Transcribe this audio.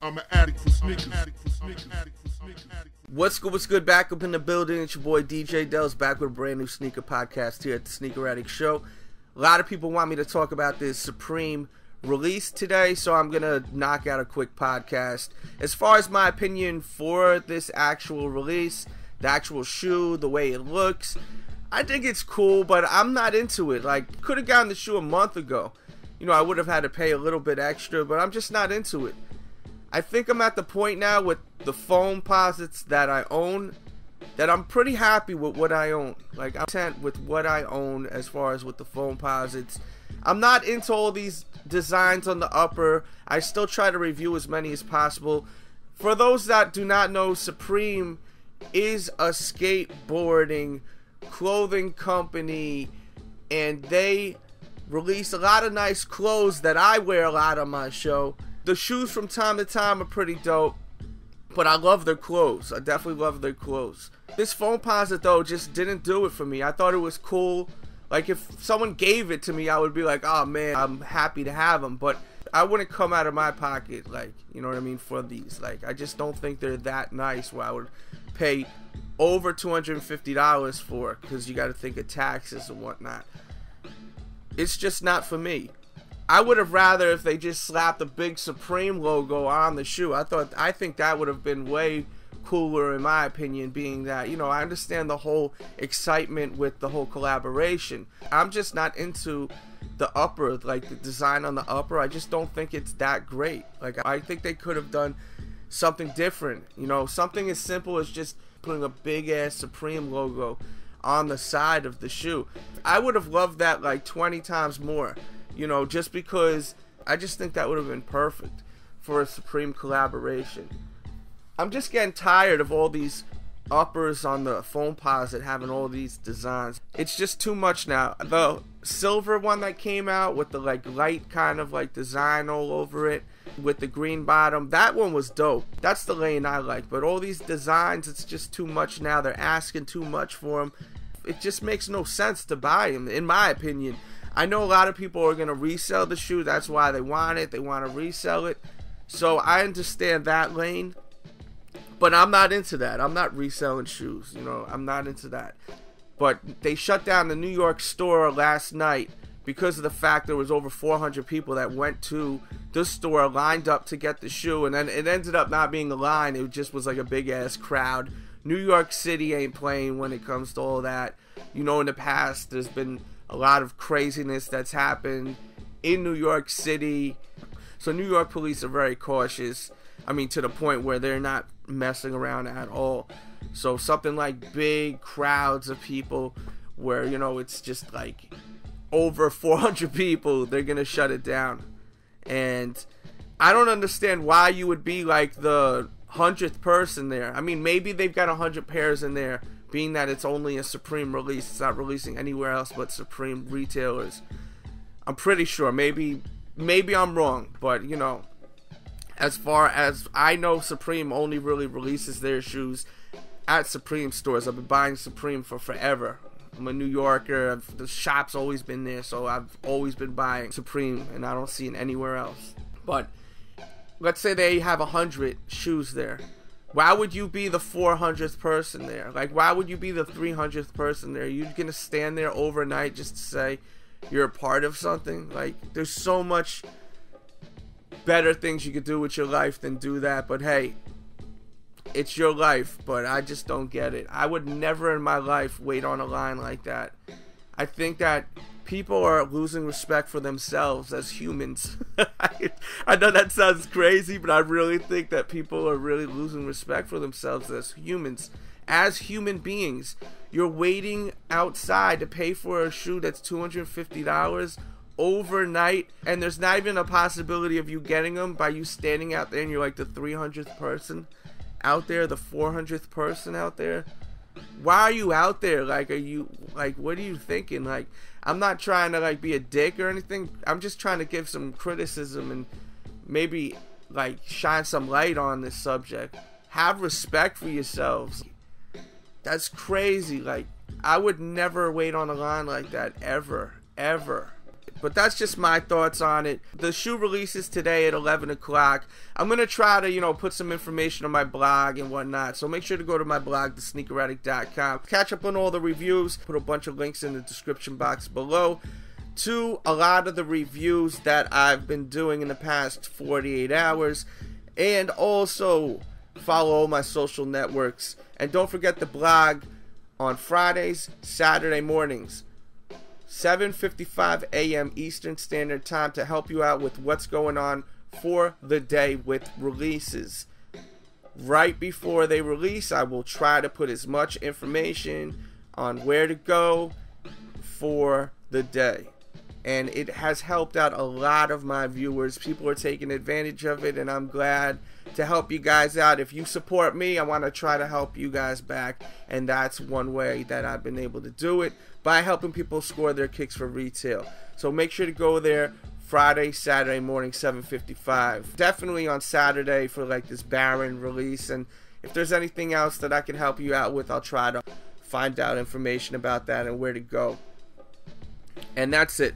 I'm an addict for sneakers. What's good? Back up in the building. It's your boy DJ Delz back with a brand new sneaker podcast here at the Sneaker Addict Show. A lot of people want me to talk about this Supreme release today, so I'm gonna knock out a quick podcast. As far as my opinion for this actual release, the actual shoe, the way it looks, I think it's cool, but I'm not into it. Like, could have gotten the shoe a month ago. You know, I would have had to pay a little bit extra, but I'm just not into it. I think I'm at the point now with the Foamposites that I own that I'm pretty happy with what I own. Like, I'm content with what I own as far as with the Foamposites. I'm not into all these designs on the upper. I still try to review as many as possible. For those that do not know, Supreme is a skateboarding clothing company, and they release a lot of nice clothes that I wear a lot on my show. The shoes from time to time are pretty dope, but I love their clothes. I definitely love their clothes. This Foamposite though just didn't do it for me. I thought it was cool. Like, if someone gave it to me, I would be like, oh man, I'm happy to have them, but I wouldn't come out of my pocket, like, you know what I mean, for these. Like, I just don't think they're that nice where I would pay over $250 for it, because you got to think of taxes and whatnot. It's just not for me. I would have rather if they just slapped a big Supreme logo on the shoe. I think that would have been way cooler in my opinion, being that, you know, I understand the whole excitement with the whole collaboration. I'm just not into the upper, like the design on the upper. I just don't think it's that great. Like, I think they could have done something different, you know, something as simple as just putting a big ass Supreme logo on the side of the shoe. I would have loved that like 20 times more, you know, just because I just think that would have been perfect for a Supreme collaboration. I'm just getting tired of all these uppers on the Foamposite having all these designs. It's just too much now. The silver one that came out with the like light kind of like design all over it with the green bottom, that one was dope. That's the lane I like. But all these designs, it's just too much now. They're asking too much for them. It just makes no sense to buy them, in my opinion. I know a lot of people are going to resell the shoe. That's why they want it. They want to resell it. So I understand that lane. But I'm not into that. I'm not reselling shoes. You know, I'm not into that. But they shut down the New York store last night because of the fact there was over 400 people that went to the store lined up to get the shoe. And then it ended up not being a line. It just was like a big ass crowd. New York City ain't playing when it comes to all that. You know, in the past, there's been a lot of craziness that's happened in New York City. So New York police are very cautious. I mean, to the point where they're not messing around at all. So something like big crowds of people where, you know, it's just like over 400 people, they're gonna shut it down. And I don't understand why you would be like the 100th person there. I mean, maybe they've got 100 pairs in there, being that it's only a Supreme release. It's not releasing anywhere else but Supreme retailers. I'm pretty sure. Maybe I'm wrong, but you know, as far as I know, Supreme only really releases their shoes at Supreme stores. I've been buying Supreme for forever. I'm a New Yorker. The shop's always been there, so I've always been buying Supreme, and I don't see it anywhere else. But let's say they have 100 shoes there. Why would you be the 400th person there? Like, why would you be the 300th person there? You're gonna stand there overnight just to say you're a part of something? Like, there's so much better things you could do with your life than do that. But hey, it's your life. But I just don't get it. I would never in my life wait on a line like that. I think that people are losing respect for themselves as humans. I know that sounds crazy, but I really think that people are really losing respect for themselves as humans. As human beings, you're waiting outside to pay for a shoe that's $250 overnight, and there's not even a possibility of you getting them by you standing out there and you're like the 300th person out there, the 400th person out there. Why are you out there? Like, are you, like, what are you thinking? Like, I'm not trying to like be a dick or anything. I'm just trying to give some criticism and maybe like shine some light on this subject. Have respect for yourselves. That's crazy. Like, I would never wait on a line like that, ever. But that's just my thoughts on it. The shoe releases today at 11 o'clock. I'm going to try to, you know, put some information on my blog and whatnot. So make sure to go to my blog, thesneakeraddict.com. Catch up on all the reviews. Put a bunch of links in the description box below to a lot of the reviews that I've been doing in the past 48 hours. And also follow all my social networks. And don't forget the blog on Fridays, Saturday mornings. 7:55 a.m. Eastern Standard Time to help you out with what's going on for the day with releases. Right before they release, I will try to put as much information on where to go for the day. And it has helped out a lot of my viewers. People are taking advantage of it, and I'm glad to help you guys out. If you support me, I want to try to help you guys back, and that's one way that I've been able to do it, by helping people score their kicks for retail. So make sure to go there Friday, Saturday morning, 7:55. Definitely on Saturday for like this Baron release, and if there's anything else that I can help you out with, I'll try to find out information about that and where to go. And that's it.